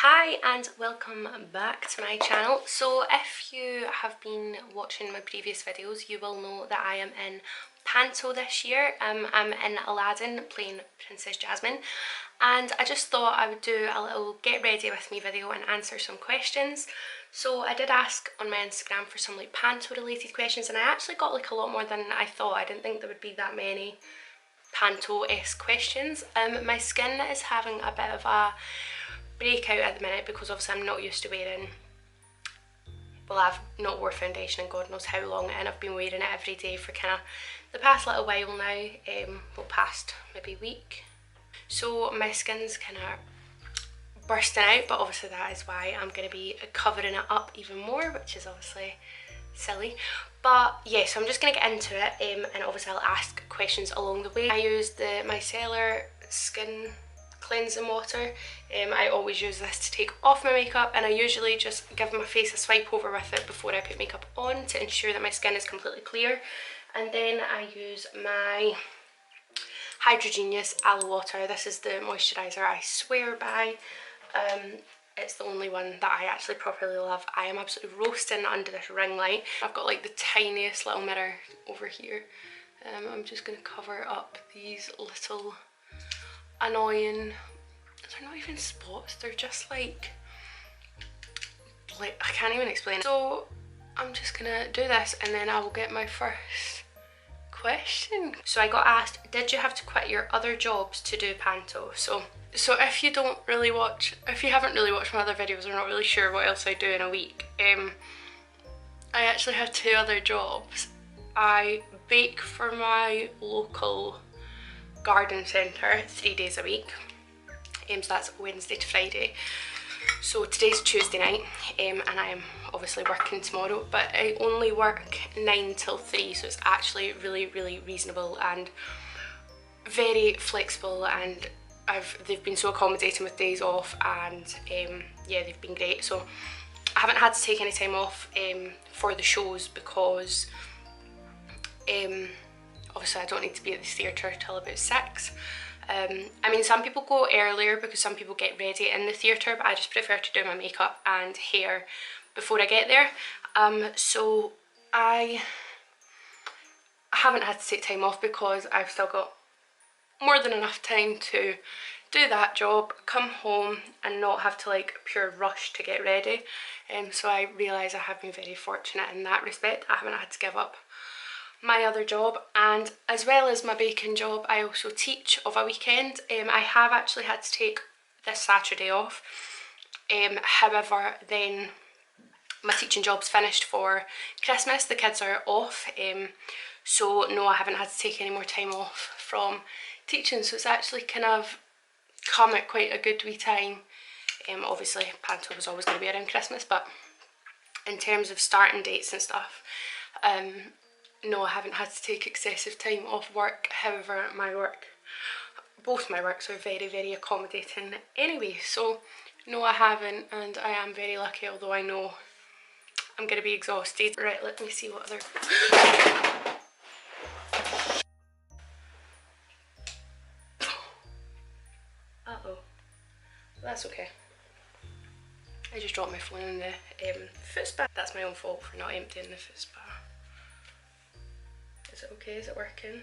Hi and welcome back to my channel. So if you have been watching my previous videos, you will know that I am in Panto this year. I'm in Aladdin playing Princess Jasmine, and I just thought I would do a little get ready with me video and answer some questions. So I did ask on my Instagram for some like Panto related questions, and I actually got like a lot more than I thought. I didn't think there would be that many Panto-esque questions. My skin is having a bit of a breakout at the minute because obviously I'm not used to wearing, well, I've not wore foundation in God knows how long, and I've been wearing it every day for kind of the past little while now, well, past maybe week. So my skin's kind of bursting out, but obviously that is why I'm going to be covering it up even more, which is obviously silly. But yeah, so I'm just going to get into it, and obviously I'll ask questions along the way. I use the micellar skin cleansing water. I always use this to take off my makeup, and I usually just give my face a swipe over with it before I put makeup on to ensure that my skin is completely clear. And then I use my Hydrogenius aloe water. This is the moisturiser I swear by. It's the only one that I actually properly love. I am absolutely roasting under this ring light. I've got like the tiniest little mirror over here. I'm just going to cover up these little annoying, they're not even spots, they're just like I can't even explain it. So I'm just gonna do this and then I will get my first question. So I got asked, did you have to quit your other jobs to do Panto? So if you haven't really watched my other videos or not really sure what else I do in a week, I actually had two other jobs. I bake for my local garden centre 3 days a week, so that's Wednesday to Friday. So today's Tuesday night, and I am obviously working tomorrow, but I only work 9 till 3, so it's actually really reasonable and very flexible, and they've been so accommodating with days off, and yeah, they've been great. So I haven't had to take any time off for the shows because obviously I don't need to be at the theatre till about 6. I mean, some people go earlier because some people get ready in the theatre, but I just prefer to do my makeup and hair before I get there. So I haven't had to take time off because I've still got more than enough time to do that job, come home and not have to like pure rush to get ready. So I realise I have been very fortunate in that respect. I haven't had to give up my other job, and as well as my baking job, I also teach of a weekend. I have actually had to take this Saturday off, however then my teaching job's finished for Christmas, the kids are off, so no, I haven't had to take any more time off from teaching, so it's actually kind of come at quite a good wee time. Obviously Panto was always going to be around Christmas, but in terms of starting dates and stuff, no, I haven't had to take excessive time off work. However, both my works are very accommodating anyway, so no, I haven't, and I am very lucky, although I know I'm going to be exhausted. Right, let me see what other... Uh-oh, that's okay. I just dropped my phone in the foot spa. That's my own fault for not emptying the foot spa. Is it okay? Is it working?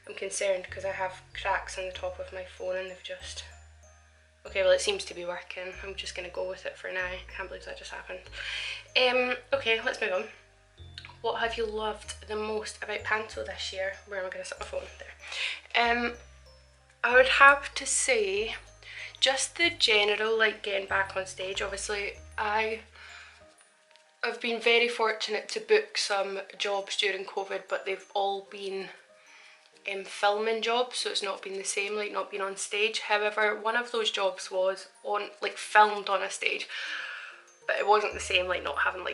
I'm concerned because I have cracks on the top of my phone and they've just... Okay, well, it seems to be working. I'm just going to go with it for now. I can't believe that just happened. Okay, let's move on. What have you loved the most about Panto this year? Where am I going to set my phone? There. I would have to say just the general, like, getting back on stage. Obviously, I've been very fortunate to book some jobs during COVID, but they've all been filming jobs, so it's not been the same, like not being on stage. However, one of those jobs was filmed on a stage, but it wasn't the same, like not having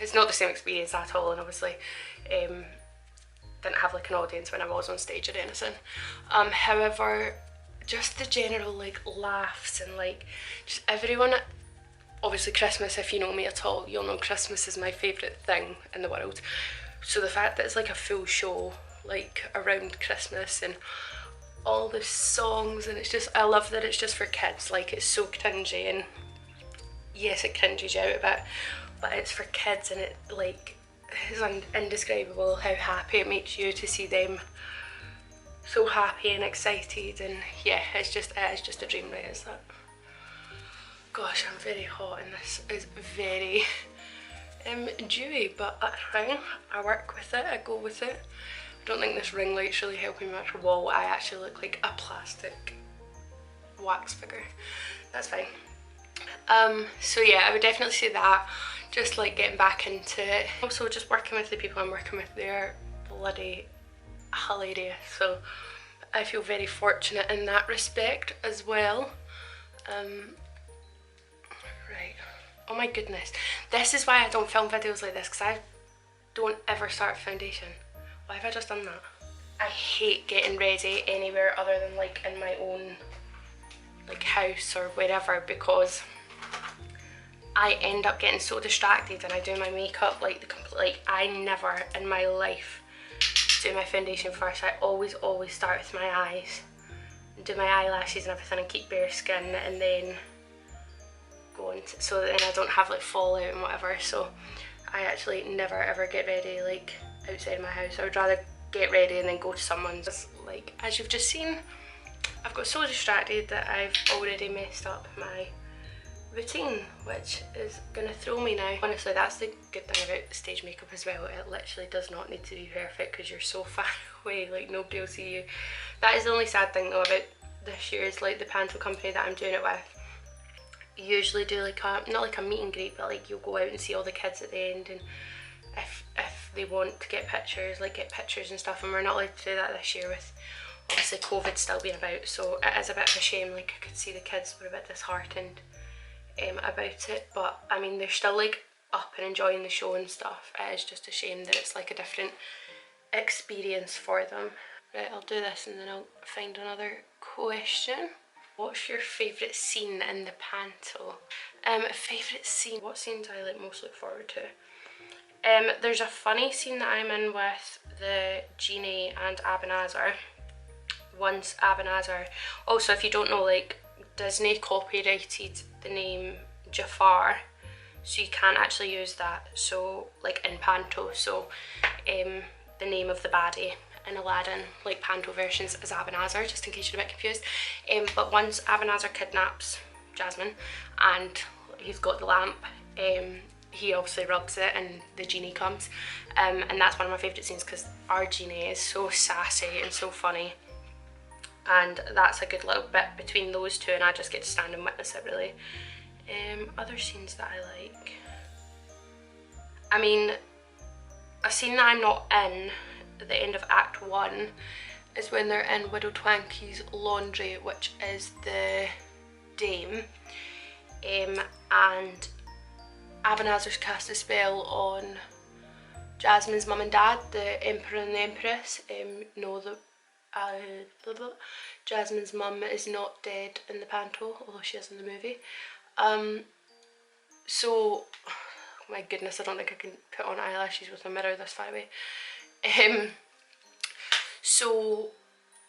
it's not the same experience at all, and obviously didn't have like an audience when I was on stage or anything. However, just the general like laughs and like just everyone. Obviously Christmas, if you know me at all, you'll know Christmas is my favourite thing in the world. So the fact that it's like a full show like around Christmas and all the songs, and it's just, I love that it's just for kids. Like, it's so cringy, and yes, it cringes you out a bit, but it's for kids, and it like is indescribable how happy it makes you to see them so happy and excited. And yeah, it is just a dream, right? Is that? Gosh, I'm very hot, and this is very dewy, but that's fine. I work with it, I go with it. I don't think this ring light's really helping much. Whoa, I actually look like a plastic wax figure. That's fine. So yeah, I would definitely say that. Just like getting back into it. Also, just working with the people I'm working with, they're bloody hilarious. So I feel very fortunate in that respect as well. Right. Oh my goodness. This is why I don't film videos like this, because I don't ever start foundation. Why have I just done that? I hate getting ready anywhere other than like in my own like house or wherever, because I end up getting so distracted and I do my makeup like I never in my life do my foundation first. I always start with my eyes, do my eyelashes and everything, and keep bare skin, and then go on so that then I don't have like fallout and whatever. So I actually never ever get ready like outside my house. I would rather get ready and then go to someone's. Like, as you've just seen, I've got so distracted that I've already messed up my routine, which is gonna throw me now. Honestly, that's the good thing about stage makeup as well. It literally does not need to be perfect because you're so far away, like nobody will see you. That is the only sad thing though about this year, is like the Panto company that I'm doing it with usually do like a, not like a meet and greet, but like you'll go out and see all the kids at the end, and if they want to get pictures, like get pictures and stuff, and we're not allowed to do that this year with obviously COVID still being about. So it is a bit of a shame. Like, I could see the kids were a bit disheartened about it, but I mean, they're still like up and enjoying the show and stuff. It is just a shame that it's like a different experience for them. Right, I'll do this and then I'll find another question. What's your favourite scene in the Panto? Favourite scene? What scenes I like most look forward to? There's a funny scene that I'm in with the Genie and Abanazar. Once Abanazar, also if you don't know, like Disney copyrighted the name Jafar, so you can't actually use that. So like in Panto, so the name of the baddie in Aladdin, like Panto versions, is Abanazar, just in case you're a bit confused. But once Abanazar kidnaps Jasmine and he's got the lamp, he obviously rubs it and the genie comes, and that's one of my favourite scenes because our genie is so sassy and so funny, and that's a good little bit between those two, and I just get to stand and witness it really. Other scenes that I like, I mean, a scene that I'm not in at the end of Act 1 is when they're in Widow Twanky's laundry, which is the dame, and Abanazar's cast a spell on Jasmine's mum and dad, the Emperor and the Empress. No, Jasmine's mum is not dead in the Panto, although she is in the movie. So, oh my goodness, I don't think I can put on eyelashes with a mirror this far away. So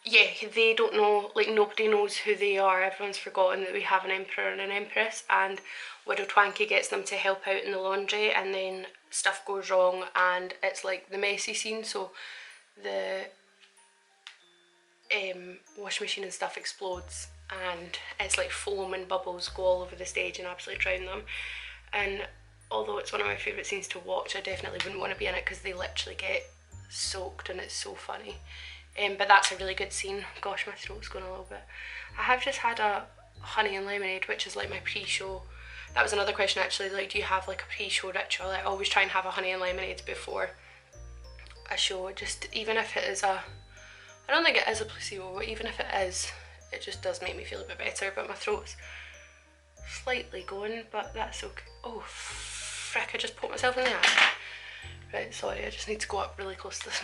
yeah, they don't know, like nobody knows who they are. Everyone's forgotten that we have an emperor and an empress, and Widow Twanky gets them to help out in the laundry, and then stuff goes wrong and it's like the messy scene. So the washing machine and stuff explodes, and it's like foam and bubbles go all over the stage and absolutely drown them. And although it's one of my favourite scenes to watch, I definitely wouldn't want to be in it because they literally get soaked and it's so funny. But that's a really good scene. Gosh, my throat's going a little bit. I have just had a honey and lemonade, which is like my pre-show. That was another question actually, like do you have like a pre-show ritual? I always try and have a honey and lemonade before a show, just even if it is a, I don't think it is a placebo, but even if it is, it just does make me feel a bit better. But my throat's slightly going, but that's okay. Oh frick, I just poked myself in the eye. Right, sorry, I just need to go up really close to this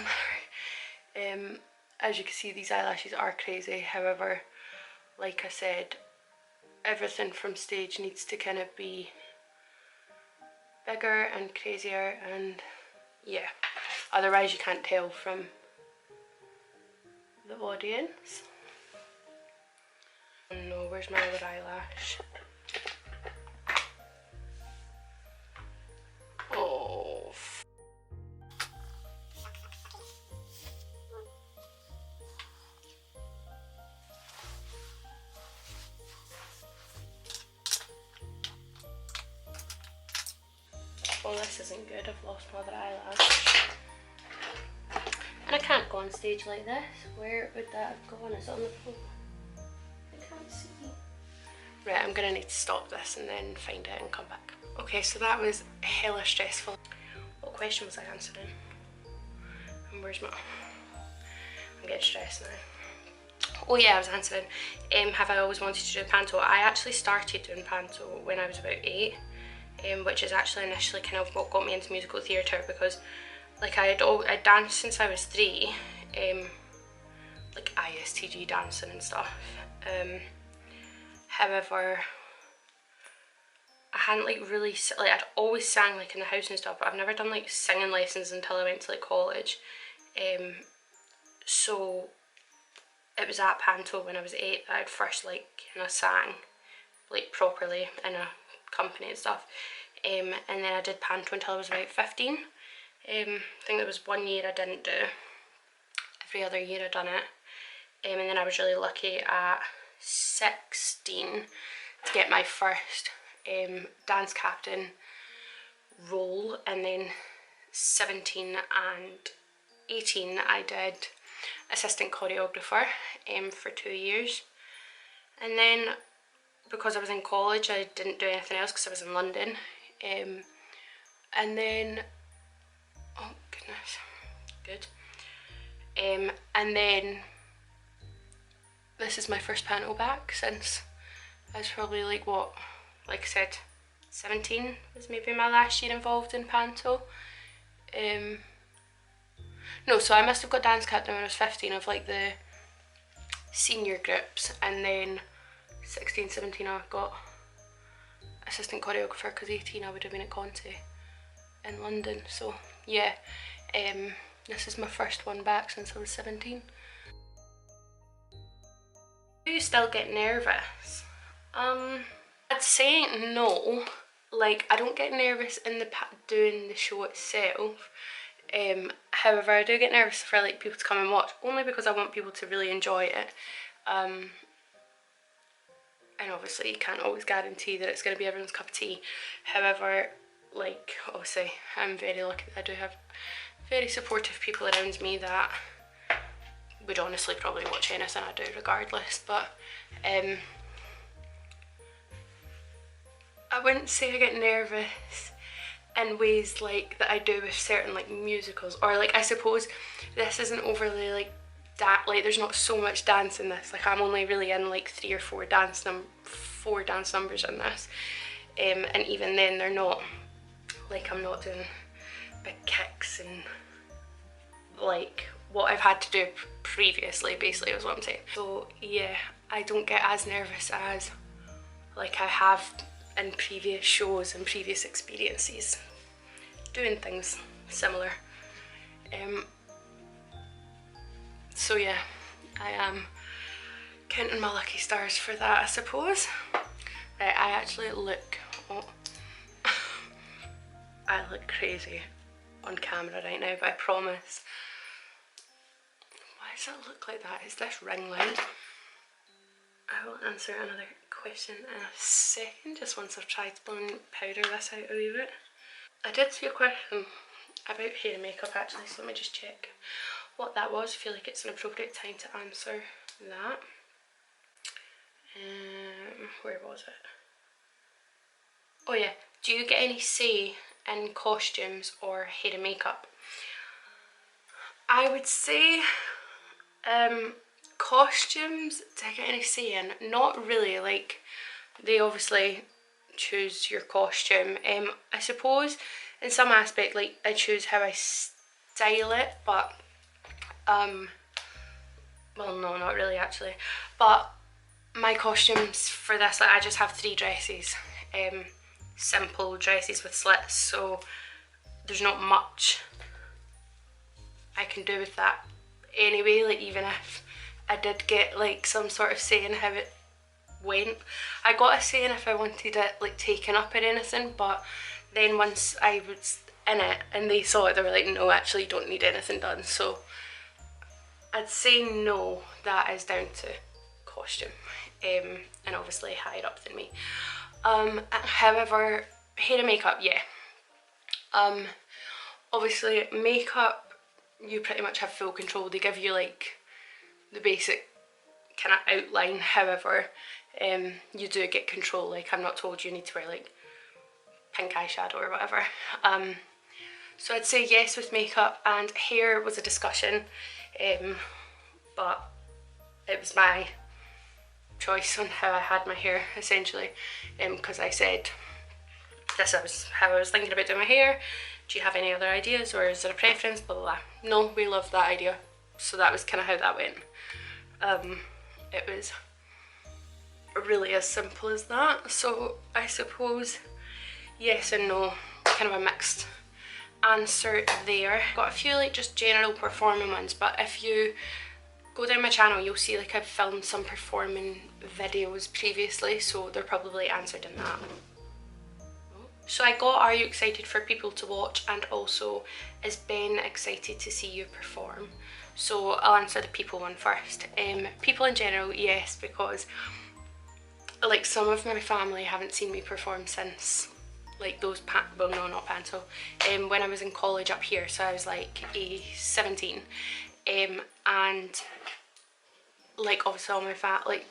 mirror. As you can see, these eyelashes are crazy. However, like I said, everything from stage needs to kind of be bigger and crazier, and yeah, otherwise you can't tell from the audience. Oh no, where's my other eyelash? Oh. Well, this isn't good. I've lost my other eyelash. And I can't go on stage like this. Where would that have gone? Is it on the floor? I can't see. Right, I'm gonna need to stop this and then find it and come back. Okay, so that was hella stressful. What question was I answering? And where's my... I'm getting stressed now. Oh yeah, I was answering, have I always wanted to do panto? I actually started doing panto when I was about 8, which is actually initially kind of what got me into musical theatre, because like I danced since I was 3, like ISTG dancing and stuff. However, I hadn't like really, like I'd always sang like in the house and stuff, but I've never done like singing lessons until I went to like college. So it was at panto when I was 8 that I'd first like kind of sang like properly in a company and stuff. And then I did panto until I was about 15. I think there was 1 year I didn't do. Every other year I'd done it. And then I was really lucky at 16 to get my first dance captain role, and then 17 and 18 I did assistant choreographer for 2 years. And then because I was in college I didn't do anything else because I was in London. And then, oh goodness, good. And then this is my first panto back since I was probably like, what, like I said, 17 was maybe my last year involved in panto. No, so I must have got dance captain when I was 15 of like the senior groups, and then 16, 17 I got assistant choreographer because 18 I would have been at Conti in London. So yeah, this is my first one back since I was 17. Do you still get nervous? I'd say no. Like, I don't get nervous in doing the show itself. However, I do get nervous for like people to come and watch, only because I want people to really enjoy it. And obviously you can't always guarantee that it's going to be everyone's cup of tea. However, like, obviously I'm very lucky that I do have very supportive people around me that would honestly probably watch anything I do regardless. But I wouldn't say I get nervous in ways like that I do with certain like musicals, or like I suppose this isn't overly like like there's not so much dance in this. Like I'm only really in like 3 or 4 dance numbers in this, and even then they're not like, I'm not doing big kicks and like what I've had to do previously, basically is what I'm saying. So yeah, I don't get as nervous as like I have in previous shows and previous experiences doing things similar. So yeah, I am counting my lucky stars for that, I suppose. Right, I actually look, oh, I look crazy on camera right now, but I promise. Why does it look like that? Is this ring light? I will answer another question in a second, just once I've tried to powder this out a wee bit. I did see a question about hair and makeup actually, so let me just check what that was. I feel like it's an appropriate time to answer that. Where was it? Oh yeah, do you get any say in costumes or hair and makeup? I would say costumes, do I get any say in? Not really, like they obviously choose your costume. I suppose in some aspect like I choose how I style it, but well no, not really actually, but my costumes for this, like I just have 3 dresses, simple dresses with slits, so there's not much I can do with that anyway. Like even if I did get like some sort of say in how it went. I got a saying if I wanted it like taken up or anything, but then once I was in it and they saw it, they were like, no, actually you don't need anything done. So I'd say no, that is down to costume, and obviously higher up than me. However, hair and makeup, yeah. Obviously makeup, you pretty much have full control. They give you like the basic kind of outline, however, you do get control. Like, I'm not told you need to wear like pink eyeshadow or whatever. So I'd say yes with makeup, and hair was a discussion, but it was my choice on how I had my hair, essentially, because I said this was how I was thinking about doing my hair. Do you have any other ideas, or is there a preference? Blah blah blah. No, we loved that idea, so that was kind of how that went. It was really as simple as that. So I suppose yes and no, kind of a mixed answer there. Got a few like just general performing ones, but if you go down my channel you'll see like I've filmed some performing videos previously, so they're probably answered in that. So I got, are you excited for people to watch, and also is Ben excited to see you perform? So I'll answer the people one first. People in general, yes, because like some of my family haven't seen me perform since like those, well no, not Panto, when I was in college up here, so I was like 17, and like obviously all my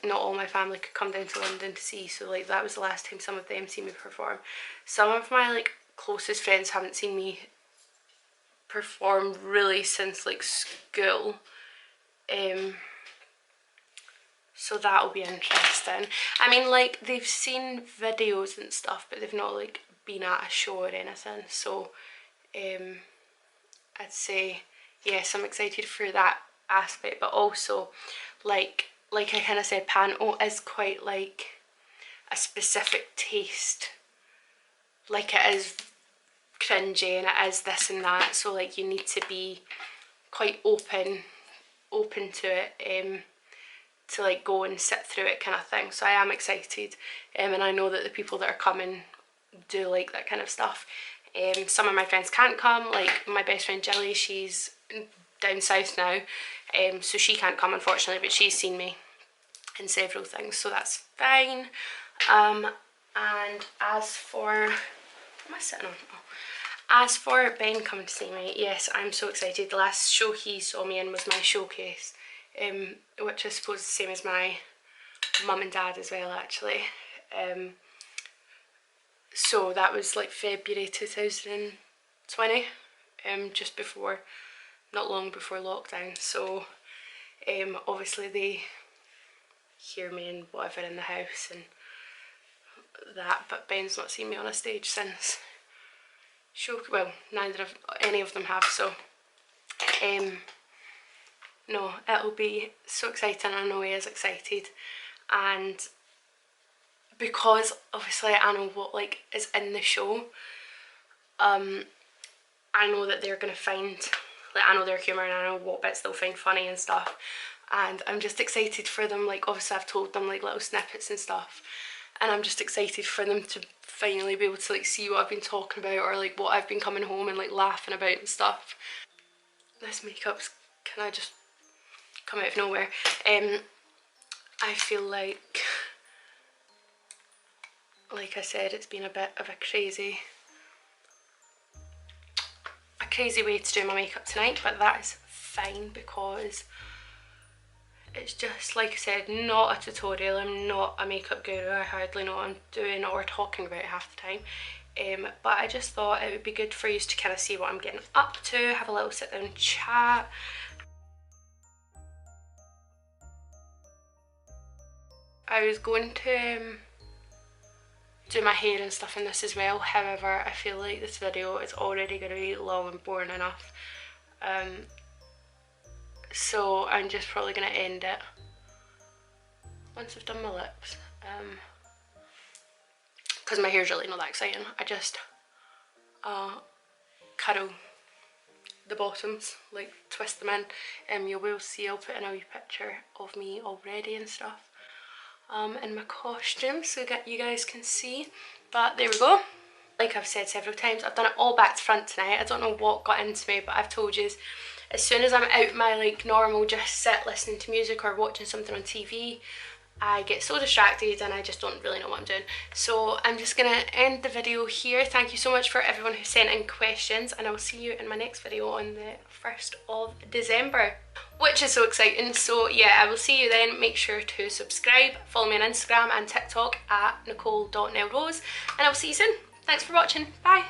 not all my family could come down to London to see, so like that was the last time some of them seen me perform. Some of my like closest friends haven't seen me perform really since like school, so that'll be interesting. I mean, like they've seen videos and stuff, but they've not like been at a show or anything, so I'd say yes, I'm excited for that aspect, but also like I kind of said, Panto is quite like a specific taste, like it is cringy and it is this and that, so like you need to be quite open to it, to like go and sit through it kind of thing. So I am excited, and I know that the people that are coming do like that kind of stuff. Some of my friends can't come, like my best friend Jilly, she's down south now, so she can't come unfortunately, but she's seen me in several things, so that's fine. And as for, what am I sitting on? Oh. As for Ben coming to see me, yes, I'm so excited. The last show he saw me in was my showcase, which I suppose is the same as my mum and dad as well, actually. So that was like February 2020, just before, not long before lockdown. So obviously they hear me and whatever in the house and that, but Ben's not seen me on a stage since show, well, neither of any of them have, so no, it'll be so exciting. I know he is excited, and because obviously I know what like is in the show, I know that they're gonna find, like I know their humour and I know what bits they'll find funny and stuff, and I'm just excited for them. Like obviously I've told them like little snippets and stuff, and I'm just excited for them to finally be able to like see what I've been talking about, or like what I've been coming home and like laughing about and stuff. This makeup's kind of just come out of nowhere. I feel like I said, it's been a bit of a crazy way to do my makeup tonight, but that is fine because it's just, like I said, not a tutorial. I'm not a makeup guru. I hardly know what I'm doing or talking about half the time, but I just thought it would be good for you to kind of see what I'm getting up to, have a little sit down chat. I was going to do my hair and stuff in this as well, however I feel like this video is already going to be long and boring enough, so I'm just probably going to end it once I've done my lips, because my hair's really not that exciting. I just curl the bottoms, like twist them in. You will see, I'll put in a wee picture of me already and stuff. in my costume so that you guys can see. But there we go. Like I've said several times, I've done it all back to front tonight. I don't know what got into me, but I've told you, as soon as I'm out my like normal just sit listening to music or watching something on TV, I get so distracted and I just don't really know what I'm doing. So I'm just gonna end the video here. Thank you so much for everyone who sent in questions, and I will see you in my next video on the 1st of December, which is so exciting. So yeah, I will see you then. Make sure to subscribe, follow me on Instagram and TikTok at nicole.nelrose, and I'll see you soon. Thanks for watching. Bye.